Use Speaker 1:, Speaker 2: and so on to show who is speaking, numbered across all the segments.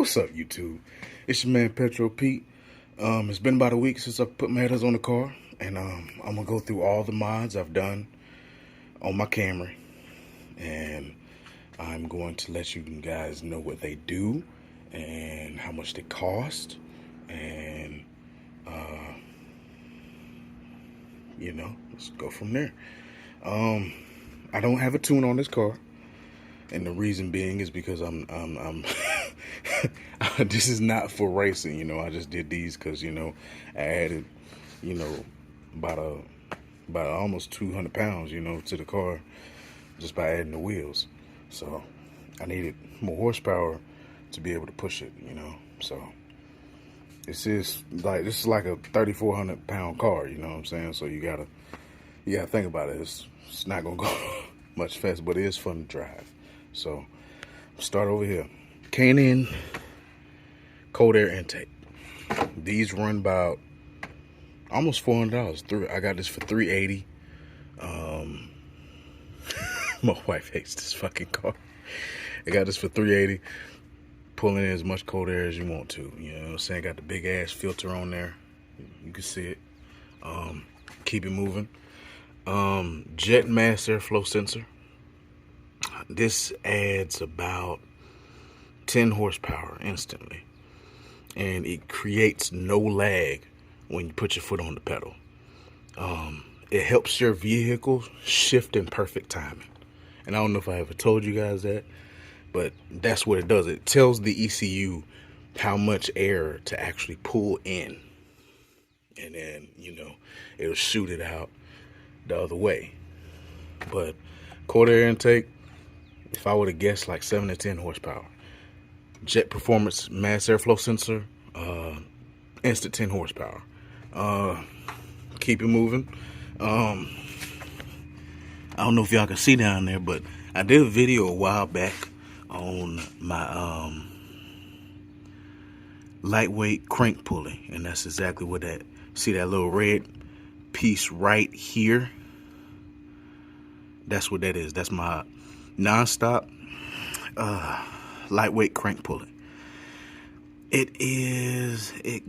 Speaker 1: What's up, YouTube? It's your man Petro Pete. It's been about a week since I put my headers on the car, and I'm gonna go through all the mods I've done on my Camry, and I'm going to let you guys know what they do and how much they cost, and let's go from there. I don't have a tune on this car. And the reason being is because I'm this is not for racing, I just did these because, I added, about almost 200 pounds, to the car just by adding the wheels. So I needed more horsepower to be able to push it, So this is like a 3,400 pound car, you know what I'm saying? So you gotta think about it. It's not gonna go much faster, but it is fun to drive. So, start over here. K&N cold air intake. These run about almost $400. I got this for $380. My wife hates this fucking car. I got this for $380. Pulling in as much cold air as you want to. You know what I'm saying? Got the big ass filter on there. You can see it. Keep it moving. Jet mass airflow sensor. This adds about 10 horsepower instantly, and it creates no lag when you put your foot on the pedal. It helps your vehicle shift in perfect timing, and I don't know if I ever told you guys that, but that's what it does. It tells the ECU how much air to actually pull in, and then it'll shoot it out the other way. But cold air intake, if I would have guessed, like 7 to 10 horsepower. Jet performance mass airflow sensor, instant 10 horsepower. Keep it moving. I don't know if y'all can see down there, but I did a video a while back on my lightweight crank pulley, and that's exactly what that. See that little red piece right here? That's what that is. That's my non-stop lightweight crank pulley. It'll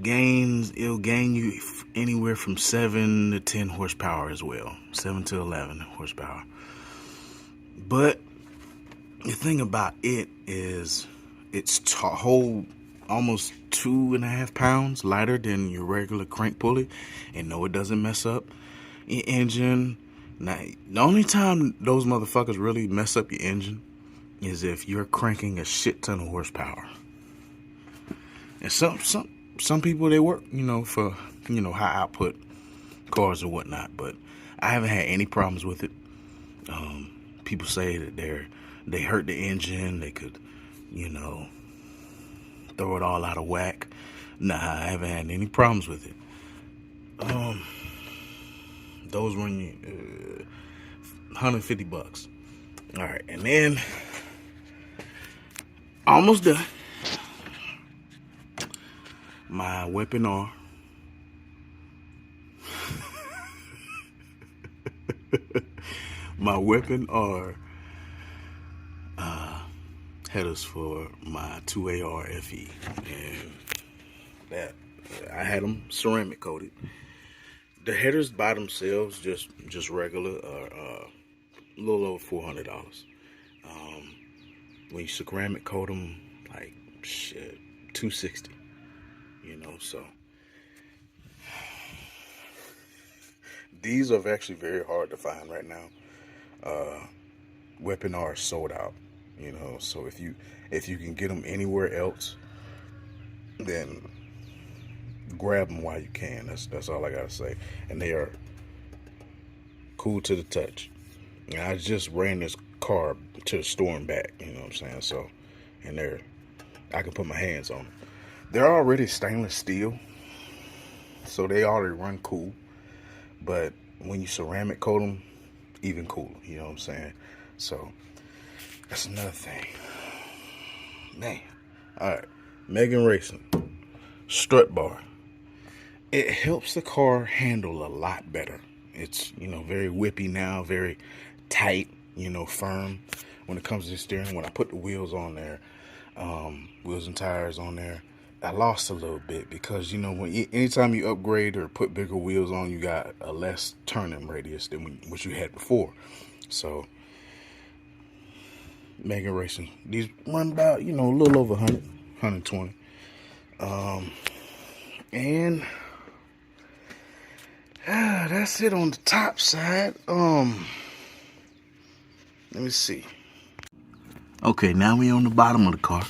Speaker 1: gain you anywhere from 7 to 10 horsepower as well. 7 to 11 horsepower. But the thing about it is it's whole almost 2.5 pounds lighter than your regular crank pulley, and no, it doesn't mess up your engine. Now, the only time those motherfuckers really mess up your engine is if you're cranking a shit ton of horsepower. And some people, they work, for, high output cars or whatnot, but I haven't had any problems with it. People say that they hurt the engine, they could, throw it all out of whack. Nah, I haven't had any problems with it. Those run you $150. All right, and then almost done. My Weapon R. My Weapon R headers for my 2AR FE, and that I had them ceramic coated. The headers by themselves, just regular, are a little over $400. When you ceramic coat them, like shit, $260. So these are actually very hard to find right now. Weapon R is sold out. So if you can get them anywhere else, then grab them while you can. That's all I gotta say. And they are cool to the touch. And I just ran this car to the store and back, you know what I'm saying? So, and I can put my hands on them. They're already stainless steel, so they already run cool. But when you ceramic coat them, even cooler, you know what I'm saying? So that's another thing. Man. Alright. Megan Racing. Strut bar. It helps the car handle a lot better. It's, very whippy now, very tight, firm when it comes to the steering. When I put the wheels on there, wheels and tires on there. I lost a little bit because, you know, anytime you upgrade or put bigger wheels on, you got a less turning radius than what you had before. So, Mega Racing, these run about, you know, a little over 100, 120. And that's it on the top side. Let me see. Okay, now we on the bottom of the car.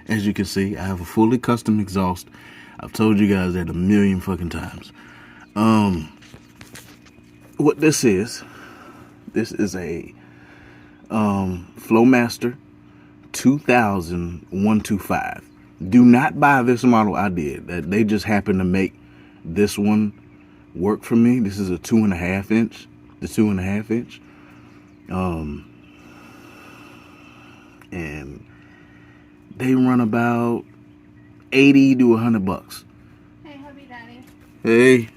Speaker 1: As you can see, I have a fully custom exhaust. I've told you guys that a million fucking times. What this is a Flowmaster 2000 125. Do not buy this model. I did. They just happened to make this one work for me. This is a 2.5 inch. The 2.5 inch. And they run about 80 to 100 bucks.
Speaker 2: Hey, hubby daddy.
Speaker 1: Hey.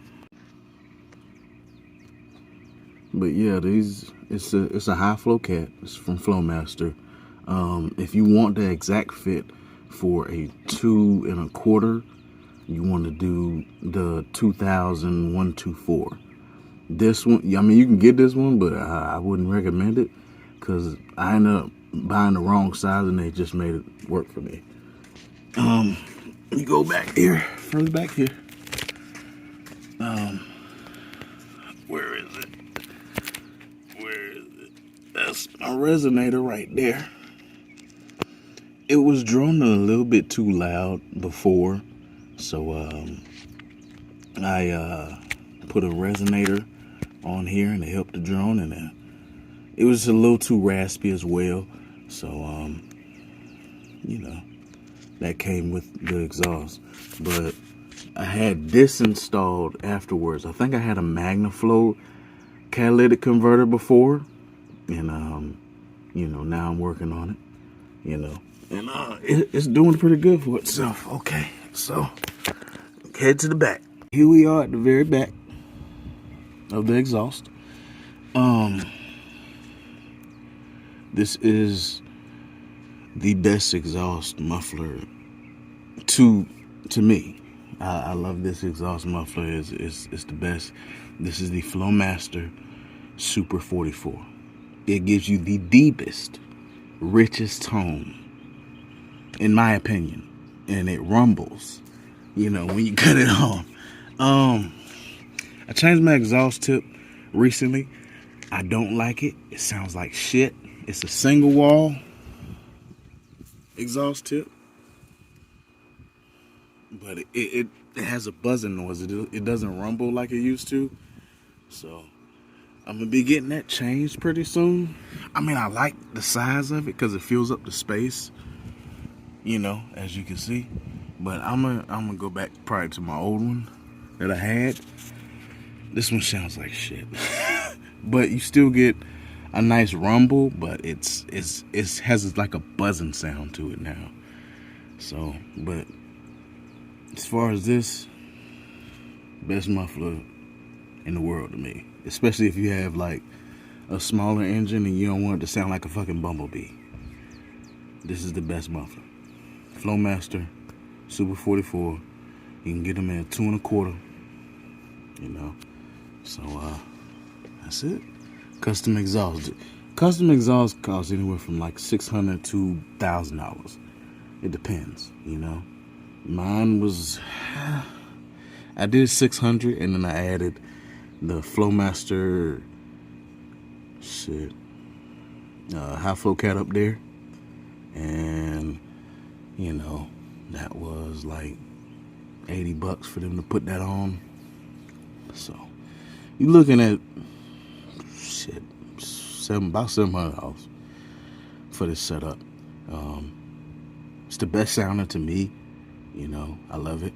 Speaker 1: But yeah, it's a high flow cat. It's from Flowmaster. If you want the exact fit for a 2 1/4, you want to do the 2000 124. This one, I mean, you can get this one, but I wouldn't recommend it because I ended up buying the wrong size and they just made it work for me. You go back here, further back here. Where is it? That's my Resonator right there. It was droning a little bit too loud before, so I put a Resonator on here and it helped the drone, and it was a little too raspy as well. So you know, that came with the exhaust. But I had this installed afterwards. I think I had a MagnaFlow catalytic converter before, and you know, now I'm working on it, you know, and it's doing pretty good for itself. Okay, so head to the back. Here we are at the very back of the exhaust. This is the best exhaust muffler to me. I love this exhaust muffler. It's the best. This is the Flowmaster Super 44. It gives you the deepest, richest tone, in my opinion, and it rumbles, you know, when you cut it on. I changed my exhaust tip recently. I don't like it. It sounds like shit. It's a single wall exhaust tip, but it has a buzzing noise. It doesn't rumble like it used to. So I'm gonna be getting that changed pretty soon. I mean, I like the size of it because it fills up the space, you know, as you can see. But I'm gonna go back probably to my old one that I had. This one sounds like shit, but you still get a nice rumble. But it has like a buzzing sound to it now. So, but as far as this, best muffler in the world to me. Especially if you have like a smaller engine and you don't want it to sound like a fucking bumblebee. This is the best muffler. Flowmaster Super 44. You can get them in 2 1/4. You know. So that's it. Custom exhaust. Custom exhaust costs anywhere from like $600 to $1,000. It depends, you know. Mine was, I did 600 and then I added the Flowmaster high flow cat up there, and you know, that was like $80 for them to put that on. So you're looking at about $700 for this setup. It's the best sounder to me, you know. I love it.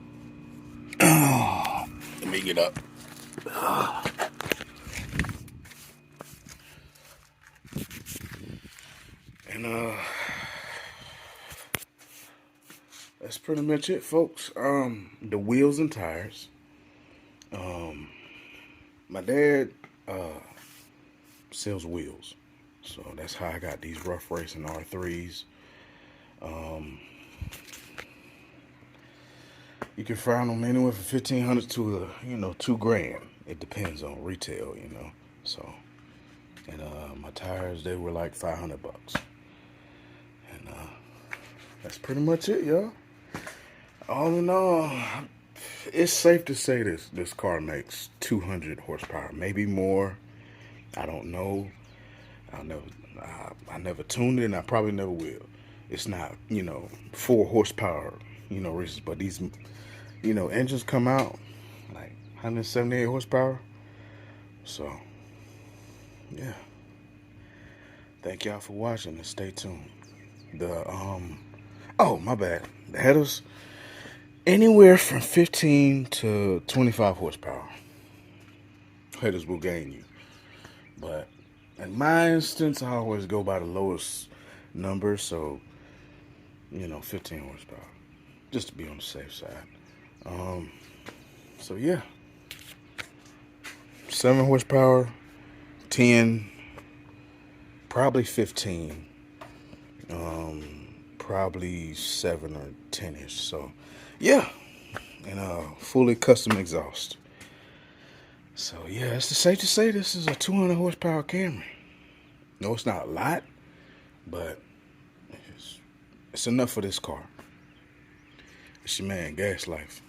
Speaker 1: Let me get up. And that's pretty much it, folks. The wheels and tires. My dad sells wheels, so that's how I got these Rough Racing R3s. You can find them anywhere from 1,500 to $2,000. It depends on retail, So, and my tires, they were like $500, and that's pretty much it, y'all. All in all, it's safe to say this car makes 200 horsepower, maybe more. I don't know. I never tuned it, and I probably never will. It's not 4 horsepower, reasons, but these engines come out like 178 horsepower. So yeah, thank y'all for watching and stay tuned. Oh, my bad. The headers anywhere from 15 to 25 horsepower. Headers will gain you, but in my instance, I always go by the lowest number, so 15 horsepower, just to be on the safe side. So yeah, 7 horsepower, 10, probably 15, probably 7 or 10ish. So yeah, and fully custom exhaust. So yeah, it's safe to say this is a 200 horsepower Camry. No, it's not a lot, but it's enough for this car. It's your man, Gas Life.